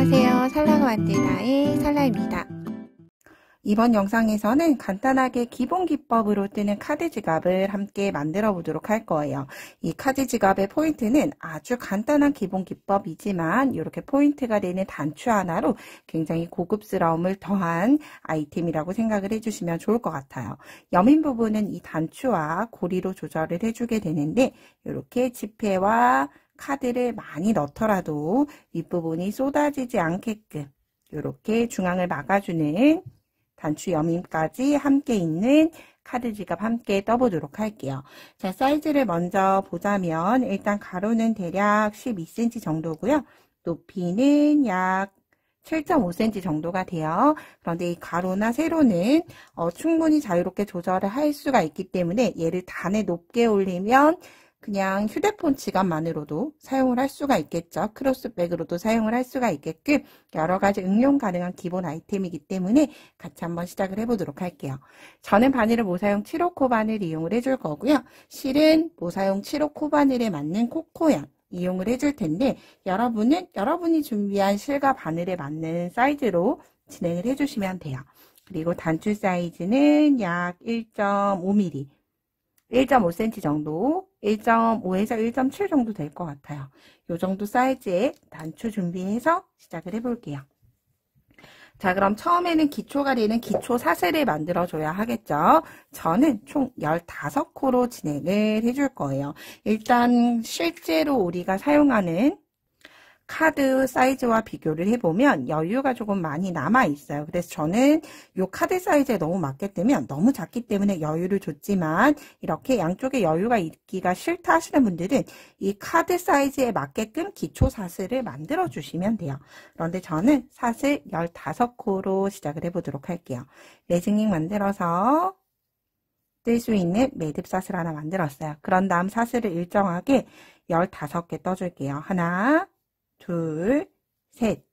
안녕하세요. 살라가 만들다의 살라입니다. 이번 영상에서는 간단하게 기본 기법으로 뜨는 카드 지갑을 함께 만들어 보도록 할 거예요. 이 카드 지갑의 포인트는 아주 간단한 기본 기법이지만 이렇게 포인트가 되는 단추 하나로 굉장히 고급스러움을 더한 아이템이라고 생각을 해주시면 좋을 것 같아요. 여민 부분은 이 단추와 고리로 조절을 해주게 되는데 이렇게 지폐와 카드를 많이 넣더라도 윗부분이 쏟아지지 않게끔 이렇게 중앙을 막아주는 단추 여민까지 함께 있는 카드 지갑 함께 떠보도록 할게요. 자, 사이즈를 먼저 보자면 일단 가로는 대략 12cm 정도고요. 높이는 약 7.5cm 정도가 돼요. 그런데 이 가로나 세로는 충분히 자유롭게 조절을 할 수가 있기 때문에 얘를 단에 높게 올리면 그냥 휴대폰 지갑만으로도 사용을 할 수가 있겠죠. 크로스백으로도 사용을 할 수가 있게끔 여러 가지 응용 가능한 기본 아이템이기 때문에 같이 한번 시작을 해보도록 할게요. 저는 바늘을 모사용 7호 코 바늘 이용을 해줄 거고요. 실은 모사용 7호 코 바늘에 맞는 코코양 이용을 해줄 텐데 여러분은 여러분이 준비한 실과 바늘에 맞는 사이즈로 진행을 해주시면 돼요. 그리고 단추 사이즈는 약 1.5mm 1.5cm 정도, 1.5에서 1.7 정도 될 것 같아요. 이 정도 사이즈의 단추 준비해서 시작을 해볼게요. 자, 그럼 처음에는 기초가 되는 기초 사슬을 만들어줘야 하겠죠. 저는 총 15코로 진행을 해줄 거예요. 일단 실제로 우리가 사용하는 카드 사이즈와 비교를 해보면 여유가 조금 많이 남아 있어요. 그래서 저는 이 카드 사이즈에 너무 맞게 되면 너무 작기 때문에 여유를 줬지만 이렇게 양쪽에 여유가 있기가 싫다 하시는 분들은 이 카드 사이즈에 맞게끔 기초 사슬을 만들어 주시면 돼요. 그런데 저는 사슬 15코로 시작을 해보도록 할게요. 레즈닝 만들어서 뜰 수 있는 매듭 사슬 하나 만들었어요. 그런 다음 사슬을 일정하게 15개 떠줄게요. 하나, 둘, 셋,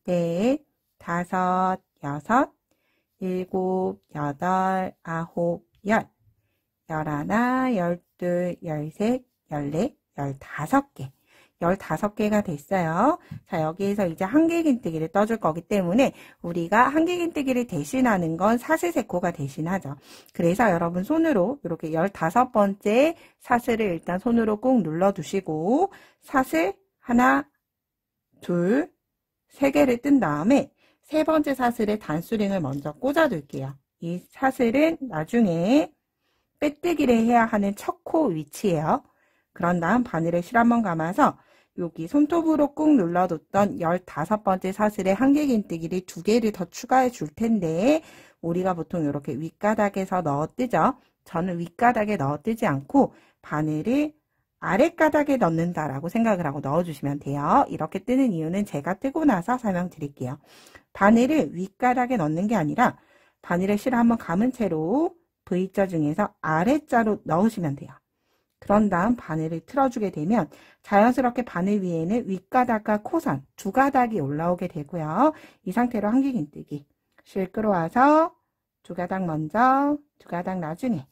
넷, 다섯, 여섯, 일곱, 여덟, 아홉, 열, 열하나, 열둘, 열셋, 열넷, 15개. 15개가 됐어요. 자, 여기에서 이제 한길긴뜨기를 떠줄 거기 때문에 우리가 한길긴뜨기를 대신하는 건 사슬 세코가 대신하죠. 그래서 여러분 손으로 이렇게 15번째 사슬을 일단 손으로 꾹 눌러두시고 사슬 하나, 둘, 세 개를 뜬 다음에 세 번째 사슬에 단수링을 먼저 꽂아둘게요. 이 사슬은 나중에 빼뜨기를 해야 하는 첫 코 위치예요. 그런 다음 바늘에 실 한번 감아서 여기 손톱으로 꾹 눌러뒀던 15번째 사슬에 한길긴뜨기를 2개를 더 추가해 줄 텐데 우리가 보통 이렇게 윗가닥에서 넣어뜨죠. 저는 윗가닥에 넣어뜨지 않고 바늘을 아랫가닥에 넣는다라고 생각을 하고 넣어주시면 돼요. 이렇게 뜨는 이유는 제가 뜨고 나서 설명드릴게요. 바늘을 윗가닥에 넣는 게 아니라 바늘에 실을 한번 감은 채로 V자 중에서 아랫자로 넣으시면 돼요. 그런 다음 바늘을 틀어주게 되면 자연스럽게 바늘 위에는 윗가닥과 코선 두 가닥이 올라오게 되고요. 이 상태로 한길긴뜨기 실 끌어와서 두 가닥 먼저, 두 가닥 나중에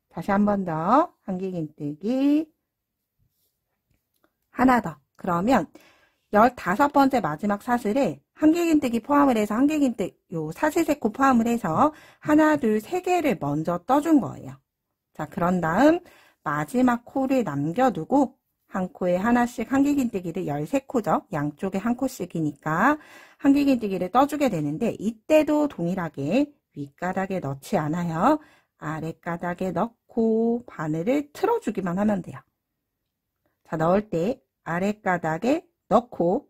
다시 한 번 더 한길긴뜨기 하나 더. 그러면 15번째 마지막 사슬에 한길긴뜨기 포함을 해서 요 사슬 세코 포함을 해서 하나, 둘, 세 개를 먼저 떠준 거예요. 자, 그런 다음 마지막 코를 남겨두고 한 코에 하나씩 한길긴뜨기를 13코죠. 양쪽에 한 코씩이니까 한길긴뜨기를 떠주게 되는데 이때도 동일하게 윗가닥에 넣지 않아요. 아랫가닥에 넣고 바늘을 틀어주기만 하면 돼요. 자, 넣을 때 아랫가닥에 넣고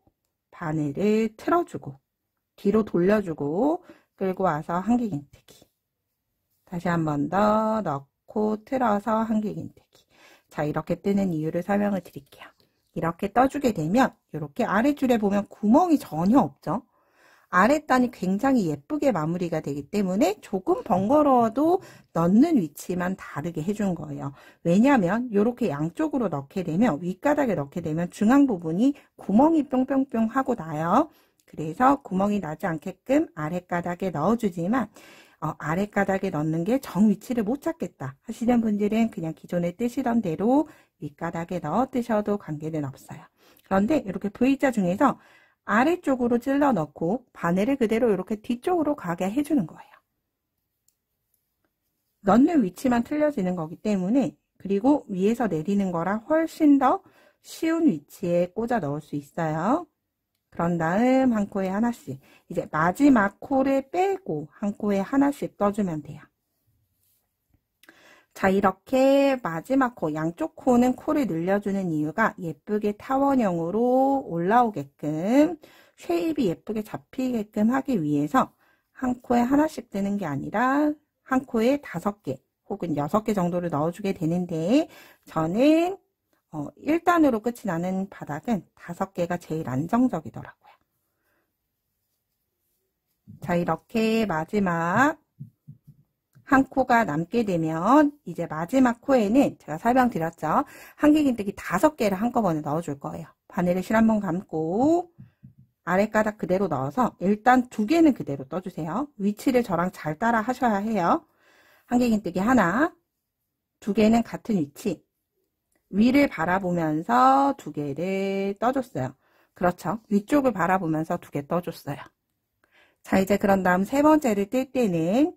바늘을 틀어주고 뒤로 돌려주고 끌고 와서 한길긴뜨기 다시 한 번 더 넣고 틀어서 한길긴뜨기. 자, 이렇게 뜨는 이유를 설명을 드릴게요. 이렇게 떠주게 되면 이렇게 아랫줄에 보면 구멍이 전혀 없죠. 아랫단이 굉장히 예쁘게 마무리가 되기 때문에 조금 번거로워도 넣는 위치만 다르게 해준 거예요. 왜냐하면 이렇게 양쪽으로 넣게 되면 윗가닥에 넣게 되면 중앙 부분이 구멍이 뿅뿅뿅 하고 나요. 그래서 구멍이 나지 않게끔 아랫가닥에 넣어주지만 아랫가닥에 넣는 게 정 위치를 못 찾겠다 하시는 분들은 그냥 기존에 뜨시던 대로 윗가닥에 넣어 뜨셔도 관계는 없어요. 그런데 이렇게 V자 중에서 아래쪽으로 찔러 넣고 바늘을 그대로 이렇게 뒤쪽으로 가게 해주는 거예요. 넣는 위치만 틀려지는 거기 때문에, 그리고 위에서 내리는 거라 훨씬 더 쉬운 위치에 꽂아 넣을 수 있어요. 그런 다음 한 코에 하나씩, 이제 마지막 코를 빼고 한 코에 하나씩 떠주면 돼요. 자, 이렇게 마지막 코, 양쪽 코는 코를 늘려주는 이유가 예쁘게 타원형으로 올라오게끔, 쉐입이 예쁘게 잡히게끔 하기 위해서 한 코에 하나씩 뜨는 게 아니라 한 코에 5개 혹은 6개 정도를 넣어주게 되는데, 저는 1단으로 끝이 나는 바닥은 5개가 제일 안정적이더라고요. 자, 이렇게 마지막 한 코가 남게 되면 이제 마지막 코에는 제가 설명드렸죠. 한길긴뜨기 5개를 한꺼번에 넣어줄 거예요. 바늘을 실 한번 감고 아랫가닥 그대로 넣어서 일단 2개는 그대로 떠주세요. 위치를 저랑 잘 따라 하셔야 해요. 한길긴뜨기 하나, 2개는 같은 위치. 위를 바라보면서 2개를 떠줬어요. 그렇죠. 위쪽을 바라보면서 2개 떠줬어요. 자, 이제 그런 다음 세 번째를 뜰 때는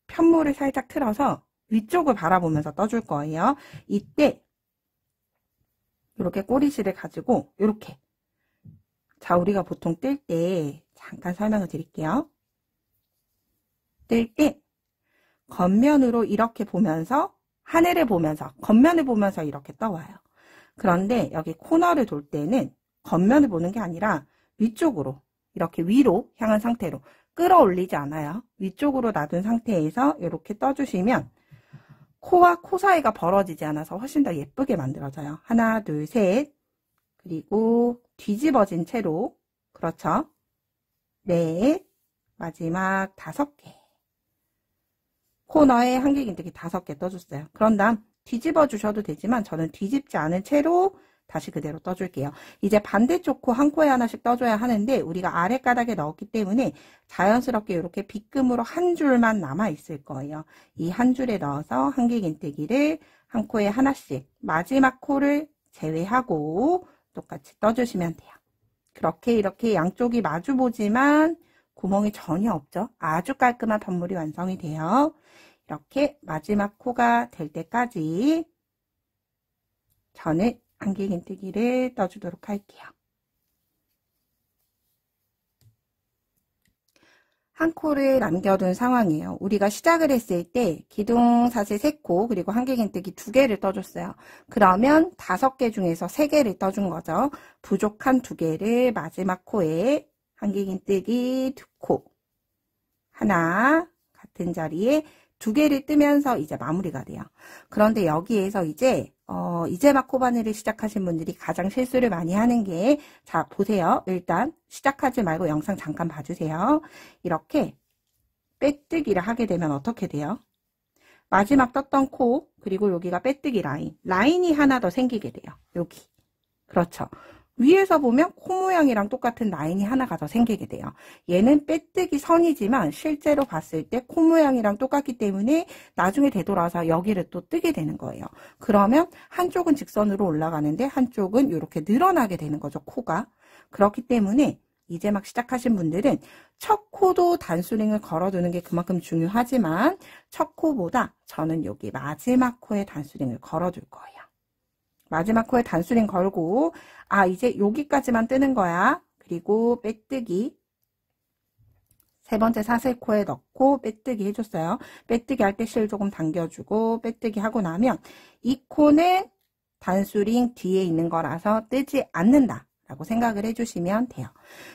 편물을 살짝 틀어서 위쪽을 바라보면서 떠줄 거예요. 이때 이렇게 꼬리실을 가지고 이렇게, 자, 우리가 보통 뜰 때 잠깐 설명을 드릴게요. 뜰 때 겉면으로 이렇게 보면서, 하늘을 보면서, 겉면을 보면서 이렇게 떠와요. 그런데 여기 코너를 돌 때는 겉면을 보는 게 아니라 위쪽으로, 이렇게 위로 향한 상태로 끌어올리지 않아요. 위쪽으로 놔둔 상태에서 이렇게 떠주시면 코와 코 사이가 벌어지지 않아서 훨씬 더 예쁘게 만들어져요. 하나, 둘, 셋. 그리고 뒤집어진 채로, 그렇죠. 넷, 마지막 5개. 코너에 한길긴뜨기 5개 떠줬어요. 그런 다음 뒤집어 주셔도 되지만 저는 뒤집지 않은 채로 다시 그대로 떠줄게요. 이제 반대쪽 코 한 코에 하나씩 떠줘야 하는데 우리가 아랫가닥에 넣었기 때문에 자연스럽게 이렇게 빗금으로 한 줄만 남아 있을 거예요. 이 한 줄에 넣어서 한길긴뜨기를 한 코에 하나씩 마지막 코를 제외하고 똑같이 떠주시면 돼요. 그렇게 이렇게 양쪽이 마주보지만 구멍이 전혀 없죠. 아주 깔끔한 편물이 완성이 돼요. 이렇게 마지막 코가 될 때까지 저는 한길긴뜨기를 떠주도록 할게요. 한 코를 남겨둔 상황이에요. 우리가 시작을 했을 때 기둥 사슬 3코 그리고 한길긴뜨기 2개를 떠줬어요. 그러면 5개 중에서 3개를 떠준 거죠. 부족한 2개를 마지막 코에 한길긴뜨기 2코 하나 같은 자리에 2개를 뜨면서 이제 마무리가 돼요. 그런데 여기에서 이제 막 코바늘을 시작하신 분들이 가장 실수를 많이 하는 게, 자, 보세요. 일단 시작하지 말고 영상 잠깐 봐주세요. 이렇게 빼뜨기를 하게 되면 어떻게 돼요? 마지막 떴던 코, 그리고 여기가 빼뜨기 라인이 하나 더 생기게 돼요. 여기. 그렇죠. 위에서 보면 코 모양이랑 똑같은 라인이 하나가 더 생기게 돼요. 얘는 빼뜨기 선이지만 실제로 봤을 때 코 모양이랑 똑같기 때문에 나중에 되돌아서 여기를 또 뜨게 되는 거예요. 그러면 한쪽은 직선으로 올라가는데 한쪽은 이렇게 늘어나게 되는 거죠, 코가. 그렇기 때문에 이제 막 시작하신 분들은 첫 코도 단수링을 걸어두는 게 그만큼 중요하지만 첫 코보다 저는 여기 마지막 코에 단수링을 걸어둘 거예요. 마지막 코에 단수링 걸고, 아, 이제 여기까지만 뜨는 거야. 그리고 빼뜨기. 세 번째 사슬코에 넣고 빼뜨기 해줬어요. 빼뜨기 할 때 실 조금 당겨주고 빼뜨기 하고 나면 이 코는 단수링 뒤에 있는 거라서 뜨지 않는다 라고 생각을 해주시면 돼요.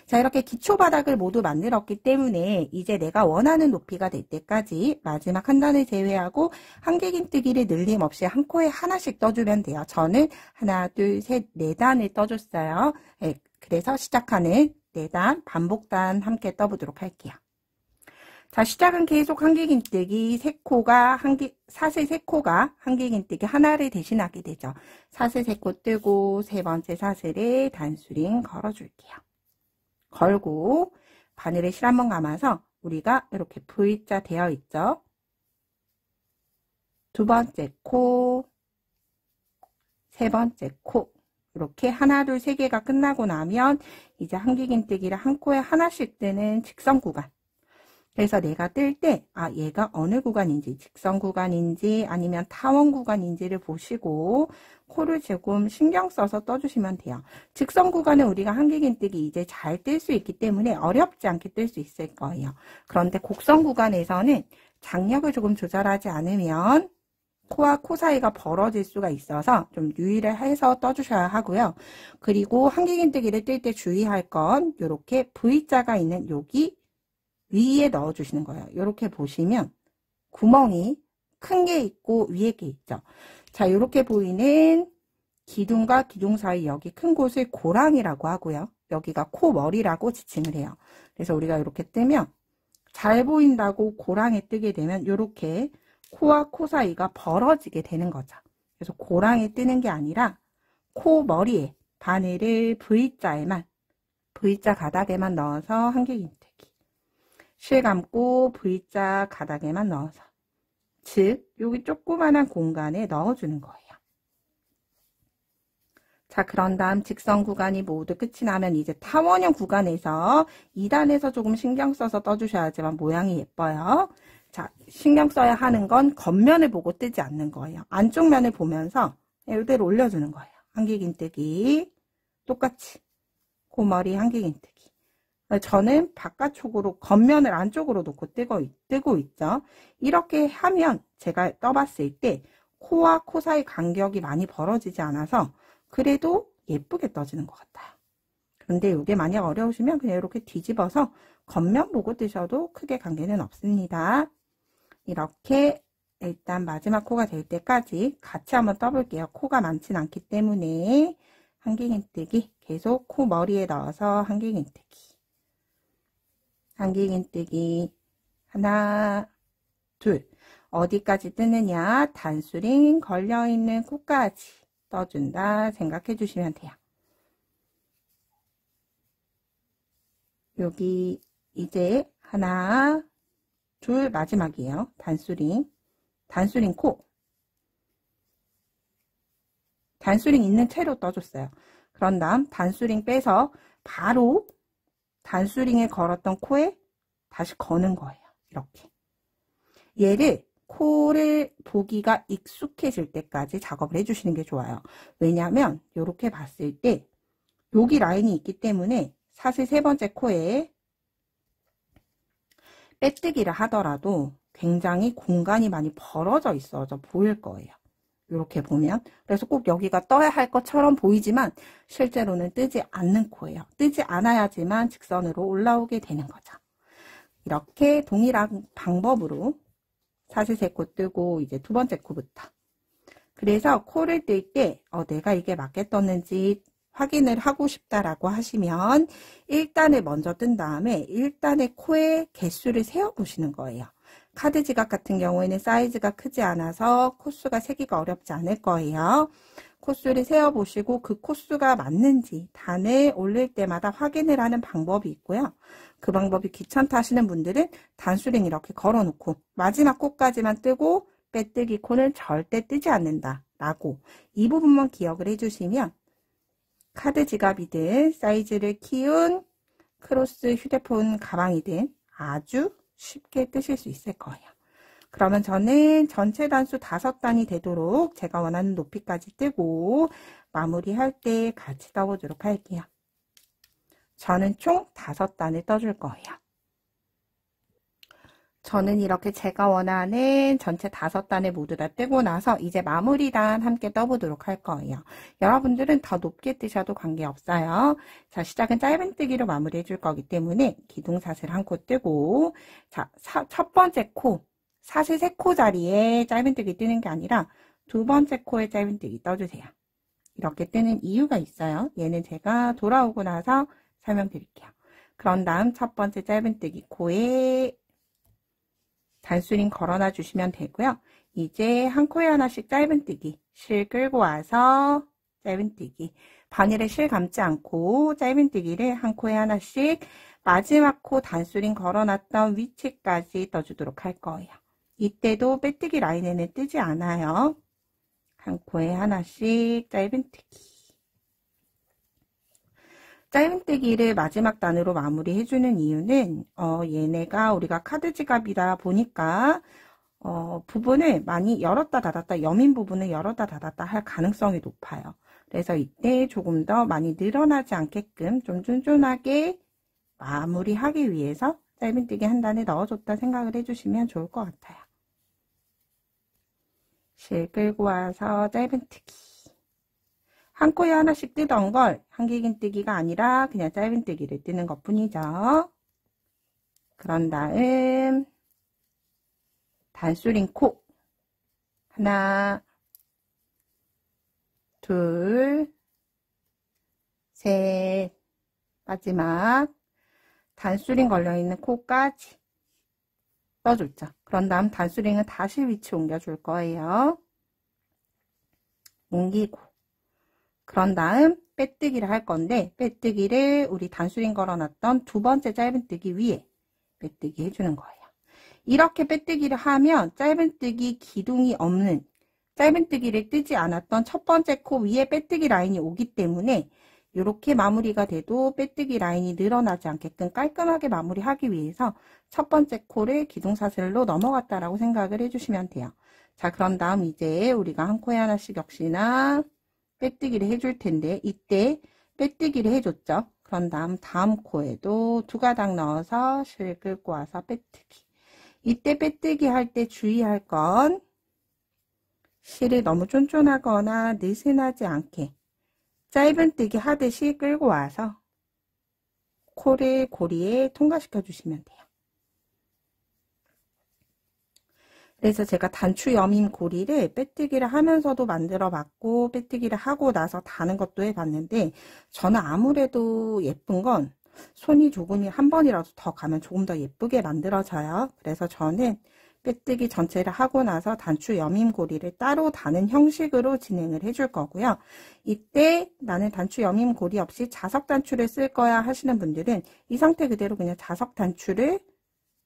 자, 이렇게 기초 바닥을 모두 만들었기 때문에 이제 내가 원하는 높이가 될 때까지 마지막 한 단을 제외하고 한길긴뜨기를 늘림없이 한 코에 하나씩 떠주면 돼요. 저는 하나, 둘, 셋, 4단을 떠줬어요. 네, 그래서 시작하는 4단, 반복단 함께 떠보도록 할게요. 자, 시작은 계속 한길긴뜨기 사슬 3코가 한길긴뜨기 하나를 대신하게 되죠. 사슬 3코 뜨고 세 번째 사슬에 단수링 걸어줄게요. 걸고 바늘에 실 한번 감아서 우리가 이렇게 V자 되어 있죠. 두 번째 코, 세 번째 코, 이렇게 하나, 둘, 세 개가 끝나고 나면 이제 한길긴뜨기를 한 코에 하나씩 뜨는 직선 구간. 그래서 내가 뜰 때, 얘가 어느 구간인지, 직선 구간인지 아니면 타원 구간인지를 보시고 코를 조금 신경 써서 떠주시면 돼요. 직선 구간은 우리가 한길긴뜨기 이제 잘 뜰 수 있기 때문에 어렵지 않게 뜰 수 있을 거예요. 그런데 곡선 구간에서는 장력을 조금 조절하지 않으면 코와 코 사이가 벌어질 수가 있어서 좀 유의를 해서 떠주셔야 하고요. 그리고 한길긴뜨기를 뜰 때 주의할 건 이렇게 V자가 있는 여기 위에 넣어주시는 거예요. 이렇게 보시면 구멍이 큰 게 있고 위에 게 있죠. 자, 이렇게 보이는 기둥과 기둥 사이 여기 큰 곳을 고랑이라고 하고요. 여기가 코머리라고 지칭을 해요. 그래서 우리가 이렇게 뜨면 잘 보인다고 고랑에 뜨게 되면 이렇게 코와 코 사이가 벌어지게 되는 거죠. 그래서 고랑에 뜨는 게 아니라 코머리에 바늘을 V자에만, V자 가닥에만 넣어서 한길긴뜨기. 실 감고 V자 가닥에만 넣어서, 즉 여기 조그만한 공간에 넣어주는 거예요. 자, 그런 다음 직선 구간이 모두 끝이 나면 이제 타원형 구간에서 2단에서 조금 신경 써서 떠주셔야지만 모양이 예뻐요. 자, 신경 써야 하는 건 겉면을 보고 뜨지 않는 거예요. 안쪽 면을 보면서 이대로 올려주는 거예요. 한길긴뜨기 똑같이 코머리 한길긴뜨기. 저는 바깥쪽으로 겉면을 안쪽으로 놓고 뜨고 있죠. 이렇게 하면 제가 떠봤을 때 코와 코 사이 간격이 많이 벌어지지 않아서 그래도 예쁘게 떠지는 것 같아요. 그런데 이게 만약 어려우시면 그냥 이렇게 뒤집어서 겉면 보고 뜨셔도 크게 관계는 없습니다. 이렇게 일단 마지막 코가 될 때까지 같이 한번 떠볼게요. 코가 많진 않기 때문에 한길긴뜨기 계속 코 머리에 넣어서 한길긴뜨기. 한길긴뜨기 하나, 둘. 어디까지 뜨느냐? 단수링 걸려있는 코까지 떠준다 생각해 주시면 돼요. 여기 이제 하나, 둘 마지막이에요. 단수링 코. 단수링 있는 채로 떠줬어요. 그런 다음 단수링 빼서 바로 단수링에 걸었던 코에 다시 거는 거예요. 이렇게. 얘를 코를 보기가 익숙해질 때까지 작업을 해주시는 게 좋아요. 왜냐하면 이렇게 봤을 때 여기 라인이 있기 때문에 사실 세 번째 코에 빼뜨기를 하더라도 굉장히 공간이 많이 벌어져 있어서 보일 거예요. 이렇게 보면. 그래서 꼭 여기가 떠야 할 것처럼 보이지만 실제로는 뜨지 않는 코예요. 뜨지 않아야지만 직선으로 올라오게 되는 거죠. 이렇게 동일한 방법으로 사실 세 코 뜨고 이제 두 번째 코부터. 그래서 코를 뜰 때 내가 이게 맞게 떴는지 확인을 하고 싶다라고 하시면 1단을 먼저 뜬 다음에 1단의 코의 개수를 세어보시는 거예요. 카드 지갑 같은 경우에는 사이즈가 크지 않아서 코수가 세기가 어렵지 않을 거예요. 코수를 세어보시고 그 코수가 맞는지 단을 올릴 때마다 확인을 하는 방법이 있고요. 그 방법이 귀찮다 하시는 분들은 단수링 이렇게 걸어놓고 마지막 코까지만 뜨고 빼뜨기 코는 절대 뜨지 않는다 라고 이 부분만 기억을 해주시면 카드 지갑이든 사이즈를 키운 크로스 휴대폰 가방이든 아주 쉽게 뜨실 수 있을 거예요. 그러면 저는 전체 단수 5단이 되도록 제가 원하는 높이까지 뜨고 마무리할 때 같이 떠보도록 할게요. 저는 총 5단을 떠줄 거예요. 저는 이렇게 제가 원하는 전체 5단을 모두 다 뜨고 나서 이제 마무리단 함께 떠보도록 할 거예요. 여러분들은 더 높게 뜨셔도 관계없어요. 자, 시작은 짧은뜨기로 마무리해 줄 거기 때문에 기둥사슬 한 코 뜨고, 자, 첫 번째 코, 사실 3코 자리에 짧은뜨기 뜨는 게 아니라 두 번째 코에 짧은뜨기 떠주세요. 이렇게 뜨는 이유가 있어요. 얘는 제가 돌아오고 나서 설명드릴게요. 그런 다음 첫 번째 짧은뜨기 코에 단수링 걸어놔 주시면 되고요. 이제 한 코에 하나씩 짧은뜨기, 실 끌고 와서 짧은뜨기, 바늘에 실 감지 않고 짧은뜨기를 한 코에 하나씩 마지막 코 단수링 걸어놨던 위치까지 떠주도록 할 거예요. 이때도 빼뜨기 라인에는 뜨지 않아요. 한 코에 하나씩 짧은뜨기. 짧은뜨기를 마지막 단으로 마무리해주는 이유는 얘네가 우리가 카드 지갑이다 보니까 부분을 많이 열었다 닫았다, 여민 부분을 열었다 닫았다 할 가능성이 높아요. 그래서 이때 조금 더 많이 늘어나지 않게끔 좀 쫀쫀하게 마무리하기 위해서 짧은뜨기 한 단을 넣어줬다 생각을 해주시면 좋을 것 같아요. 실 끌고 와서 짧은뜨기. 한 코에 하나씩 뜨던 걸 한길긴뜨기가 아니라 그냥 짧은뜨기를 뜨는 것 뿐이죠. 그런 다음 단수링 코 하나, 둘, 셋, 마지막 단수링 걸려있는 코까지 떠줬죠. 그런 다음 단수링은 다시 위치 옮겨줄 거예요. 옮기고 그런 다음 빼뜨기를 할 건데 빼뜨기를 우리 단수링 걸어놨던 두 번째 짧은뜨기 위에 빼뜨기 해주는 거예요. 이렇게 빼뜨기를 하면 짧은뜨기 기둥이 없는 짧은뜨기를 뜨지 않았던 첫 번째 코 위에 빼뜨기 라인이 오기 때문에 이렇게 마무리가 돼도 빼뜨기 라인이 늘어나지 않게끔 깔끔하게 마무리하기 위해서 첫 번째 코를 기둥사슬로 넘어갔다라고 생각을 해주시면 돼요. 자, 그런 다음 이제 우리가 한 코에 하나씩 역시나 빼뜨기를 해줄 텐데 이때 빼뜨기를 해줬죠. 그런 다음 코에도 두 가닥 넣어서 실 끌고 와서 빼뜨기. 이때 빼뜨기 할 때 주의할 건 실이 너무 쫀쫀하거나 느슨하지 않게 짧은뜨기 하듯이 끌고 와서 코를 고리에 통과시켜 주시면 돼요. 그래서 제가 단추 여밈 고리를 빼뜨기를 하면서도 만들어 봤고 빼뜨기를 하고 나서 다는 것도 해봤는데 저는 아무래도 예쁜 건 손이 조금이 한 번이라도 더 가면 조금 더 예쁘게 만들어져요. 그래서 저는 빼뜨기 전체를 하고 나서 단추 여밈 고리를 따로 다는 형식으로 진행을 해줄 거고요. 이때 나는 단추 여밈 고리 없이 자석 단추를 쓸 거야 하시는 분들은 이 상태 그대로 그냥 자석 단추를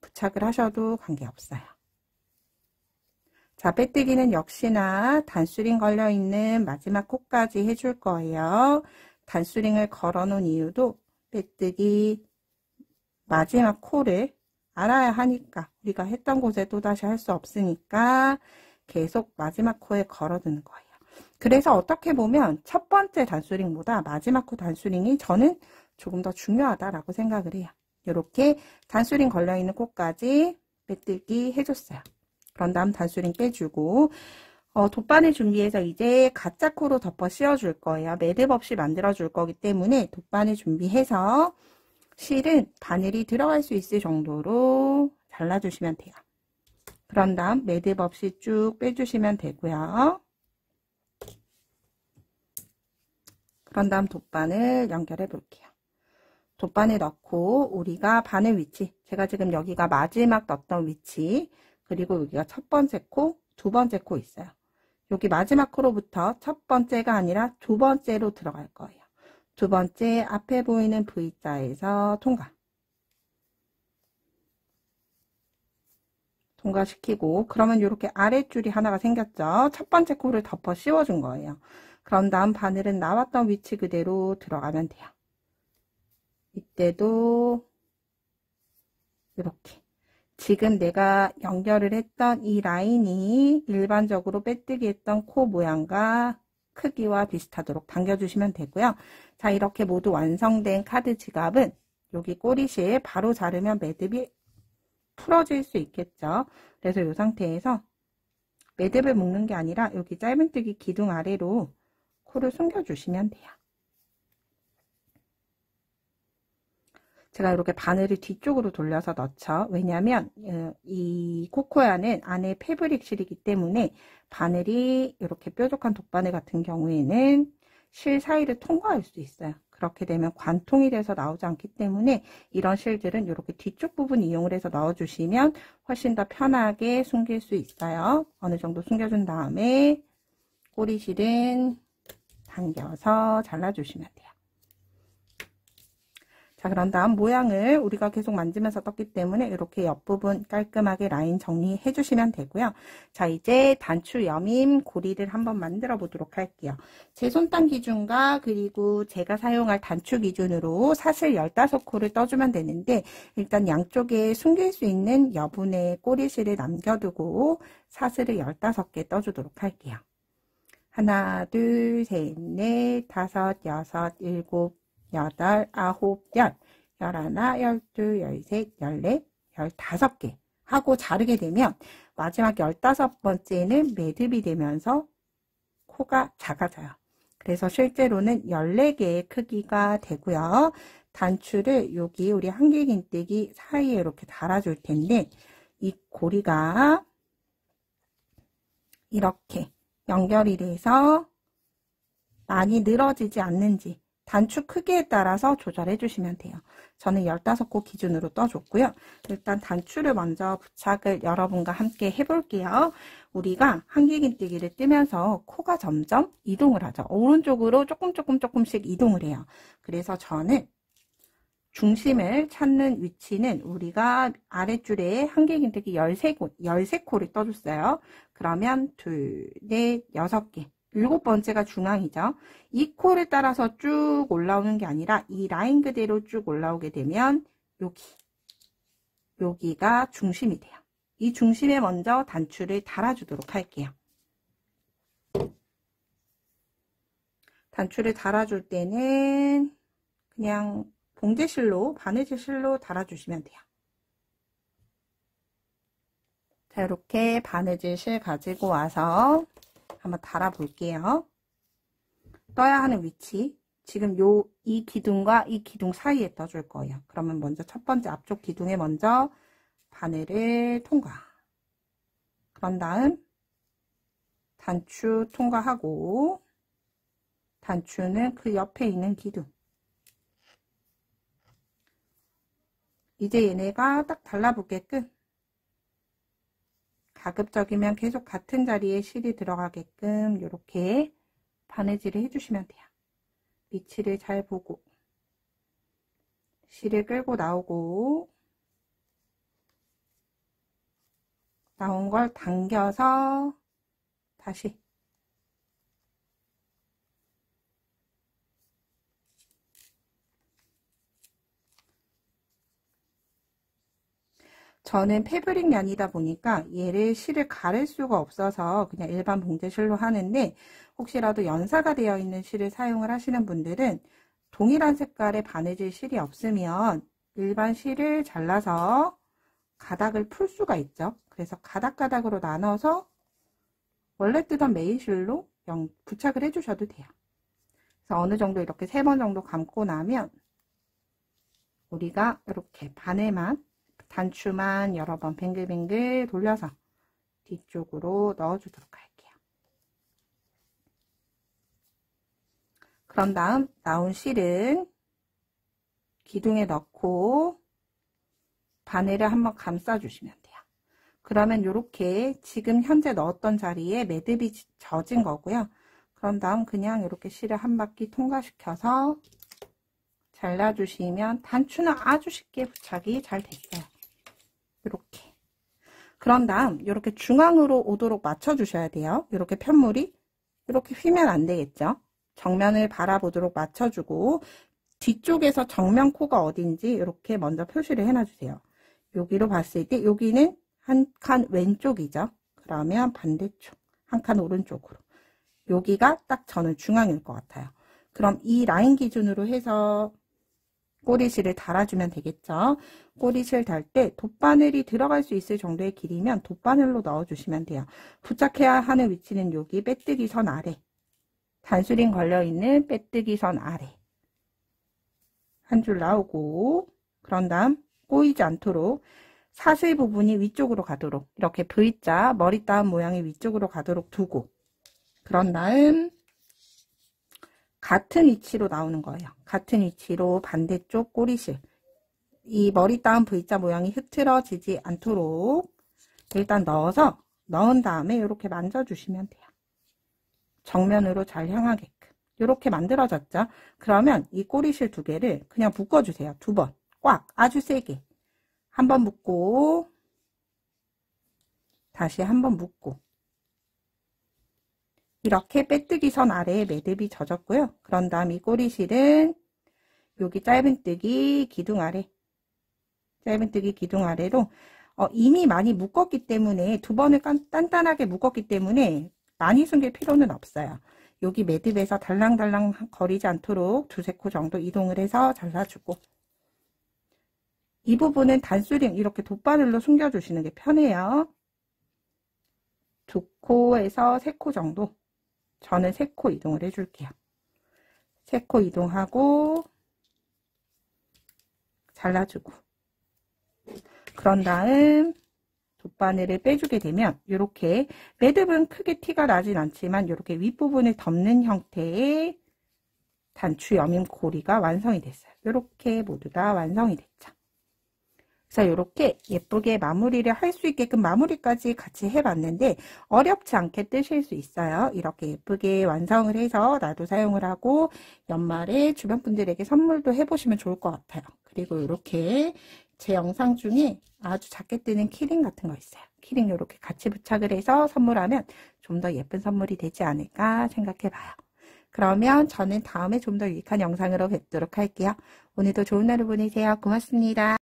부착을 하셔도 관계없어요. 자, 빼뜨기는 역시나 단수링 걸려있는 마지막 코까지 해줄 거예요. 단수링을 걸어 놓은 이유도 빼뜨기 마지막 코를 알아야 하니까 우리가 했던 곳에 또다시 할 수 없으니까 계속 마지막 코에 걸어두는 거예요. 그래서 어떻게 보면 첫 번째 단수링보다 마지막 코 단수링이 저는 조금 더 중요하다라고 생각을 해요. 이렇게 단수링 걸려있는 코까지 빼뜨기 해줬어요. 그런 다음 단수링 빼주고 돗바늘 준비해서 이제 가짜 코로 덮어 씌워줄 거예요. 매듭 없이 만들어줄 거기 때문에 돗바늘 준비해서 실은 바늘이 들어갈 수 있을 정도로 잘라주시면 돼요. 그런 다음 매듭 없이 쭉 빼주시면 되고요. 그런 다음 돗바늘 연결해 볼게요. 돗바늘 넣고 우리가 바늘 위치, 제가 지금 여기가 마지막 넣었던 위치, 그리고 여기가 첫 번째 코, 두 번째 코 있어요. 여기 마지막 코로부터 첫 번째가 아니라 두 번째로 들어갈 거예요. 두 번째 앞에 보이는 V자에서 통과시키고 그러면 이렇게 아랫줄이 하나가 생겼죠. 첫 번째 코를 덮어 씌워준 거예요. 그런 다음 바늘은 나왔던 위치 그대로 들어가면 돼요. 이때도 이렇게 지금 내가 연결을 했던 이 라인이 일반적으로 빼뜨기 했던 코 모양과 크기와 비슷하도록 당겨주시면 되고요. 자, 이렇게 모두 완성된 카드 지갑은 여기 꼬리실 바로 자르면 매듭이 풀어질 수 있겠죠. 그래서 이 상태에서 매듭을 묶는 게 아니라 여기 짧은뜨기 기둥 아래로 코를 숨겨주시면 돼요. 제가 이렇게 바늘을 뒤쪽으로 돌려서 넣죠. 왜냐하면 이 코코야는 안에 패브릭 실이기 때문에 바늘이 이렇게 뾰족한 돗바늘 같은 경우에는 실 사이를 통과할 수 있어요. 그렇게 되면 관통이 돼서 나오지 않기 때문에 이런 실들은 이렇게 뒤쪽 부분 이용을 해서 넣어주시면 훨씬 더 편하게 숨길 수 있어요. 어느 정도 숨겨준 다음에 꼬리실은 당겨서 잘라주시면 돼요. 자, 그런 다음 모양을 우리가 계속 만지면서 떴기 때문에 이렇게 옆부분 깔끔하게 라인 정리해 주시면 되고요. 자, 이제 단추 여밈 고리를 한번 만들어 보도록 할게요. 제 손단 기준과 그리고 제가 사용할 단추 기준으로 사슬 15코를 떠주면 되는데, 일단 양쪽에 숨길 수 있는 여분의 꼬리실을 남겨두고 사슬을 15개 떠주도록 할게요. 하나, 둘, 셋, 넷, 다섯, 여섯, 일곱, 여덟, 아홉, 열, 열하나, 열둘, 열셋, 열넷, 15개 하고 자르게 되면 마지막 15번째는 매듭이 되면서 코가 작아져요. 그래서 실제로는 14개의 크기가 되고요. 단추를 여기 우리 한길긴뜨기 사이에 이렇게 달아줄 텐데, 이 고리가 이렇게 연결이 돼서 많이 늘어지지 않는지 단추 크기에 따라서 조절해 주시면 돼요. 저는 15코 기준으로 떠줬고요. 일단 단추를 먼저 부착을 여러분과 함께 해볼게요. 우리가 한길긴뜨기를 뜨면서 코가 점점 이동을 하죠. 오른쪽으로 조금씩 이동을 해요. 그래서 저는 중심을 찾는 위치는 우리가 아랫줄에 한길긴뜨기 13코를 떠줬어요. 그러면 둘, 넷, 6개. 7번째가 중앙이죠. 이 코를 따라서 쭉 올라오는 게 아니라 이 라인 그대로 쭉 올라오게 되면 여기가 중심이 돼요. 이 중심에 먼저 단추를 달아주도록 할게요. 단추를 달아줄 때는 그냥 봉제실로, 바느질실로 달아주시면 돼요. 자, 이렇게 바느질실 가지고 와서 한번 달아 볼게요. 떠야 하는 위치, 지금 이 기둥과 이 기둥 사이에 떠줄 거예요. 그러면 먼저 첫 번째 앞쪽 기둥에 먼저 바늘을 통과. 그런 다음 단추 통과하고, 단추는 그 옆에 있는 기둥. 이제 얘네가 딱 달라붙게끔, 가급적이면 계속 같은 자리에 실이 들어가게끔 이렇게 바느질을 해주시면 돼요. 위치를 잘 보고 실을 끌고 나오고, 나온 걸 당겨서 다시 저는 패브릭 면이다 보니까 얘를 실을 가를 수가 없어서 그냥 일반 봉제실로 하는데, 혹시라도 연사가 되어 있는 실을 사용을 하시는 분들은 동일한 색깔의 바느질 실이 없으면 일반 실을 잘라서 가닥을 풀 수가 있죠. 그래서 가닥가닥으로 나눠서 원래 뜨던 메인 실로 부착을 해주셔도 돼요. 그래서 어느 정도 이렇게 3번 정도 감고 나면 우리가 이렇게 바늘만, 단추만 여러 번 뱅글뱅글 돌려서 뒤쪽으로 넣어주도록 할게요. 그런 다음 나온 실은 기둥에 넣고 바늘을 한번 감싸주시면 돼요. 그러면 이렇게 지금 현재 넣었던 자리에 매듭이 젖은 거고요. 그런 다음 그냥 이렇게 실을 한 바퀴 통과시켜서 잘라주시면 단추는 아주 쉽게 부착이 잘 됐어요. 이렇게. 그런 다음 이렇게 중앙으로 오도록 맞춰 주셔야 돼요. 이렇게 편물이 이렇게 휘면 안 되겠죠. 정면을 바라보도록 맞춰주고, 뒤쪽에서 정면 코가 어딘지 이렇게 먼저 표시를 해놔 주세요. 여기로 봤을 때 여기는 한 칸 왼쪽이죠. 그러면 반대쪽 한 칸 오른쪽으로, 여기가 딱 저는 중앙일 것 같아요. 그럼 이 라인 기준으로 해서 꼬리실을 달아주면 되겠죠. 꼬리실 달 때 돗바늘이 들어갈 수 있을 정도의 길이면 돗바늘로 넣어주시면 돼요. 부착해야 하는 위치는 여기 빼뜨기 선 아래, 단수링 걸려있는 빼뜨기 선 아래 한 줄 나오고, 그런 다음 꼬이지 않도록 사슬 부분이 위쪽으로 가도록 이렇게 V자 머리 따은 모양이 위쪽으로 가도록 두고, 그런 다음 같은 위치로 나오는 거예요. 같은 위치로 반대쪽 꼬리실, 이 머리 따은 V자 모양이 흐트러지지 않도록 일단 넣은 다음에 이렇게 만져주시면 돼요. 정면으로 잘 향하게끔. 이렇게 만들어졌죠? 그러면 이 꼬리실 2개를 그냥 묶어주세요. 2번. 꽉. 아주 세게. 한 번 묶고, 다시 한 번 묶고. 이렇게 빼뜨기 선 아래에 매듭이 젖었고요. 그런 다음 이 꼬리실은 여기 짧은뜨기 기둥 아래. 짧은뜨기 기둥 아래로 이미 많이 묶었기 때문에 2번을 단단하게 묶었기 때문에 많이 숨길 필요는 없어요. 여기 매듭에서 달랑달랑 거리지 않도록 2~3코 정도 이동을 해서 잘라주고 이 부분은 단수링 이렇게 돗바늘로 숨겨주시는 게 편해요. 2코에서 3코 정도 저는 3코 이동을 해줄게요. 3코 이동하고 잘라주고 그런 다음 돗바늘을 빼주게 되면 이렇게 매듭은 크게 티가 나진 않지만 이렇게 윗부분을 덮는 형태의 단추 여밈 고리가 완성이 됐어요. 이렇게 모두 다 완성이 됐죠. 그래서 이렇게 예쁘게 마무리를 할 수 있게끔 마무리까지 같이 해봤는데 어렵지 않게 뜨실 수 있어요. 이렇게 예쁘게 완성을 해서 나도 사용을 하고 연말에 주변 분들에게 선물도 해보시면 좋을 것 같아요. 그리고 이렇게 제 영상 중에 아주 작게 뜨는 키링 같은 거 있어요. 키링 이렇게 같이 부착을 해서 선물하면 좀 더 예쁜 선물이 되지 않을까 생각해봐요. 그러면 저는 다음에 좀 더 유익한 영상으로 뵙도록 할게요. 오늘도 좋은 하루 보내세요. 고맙습니다.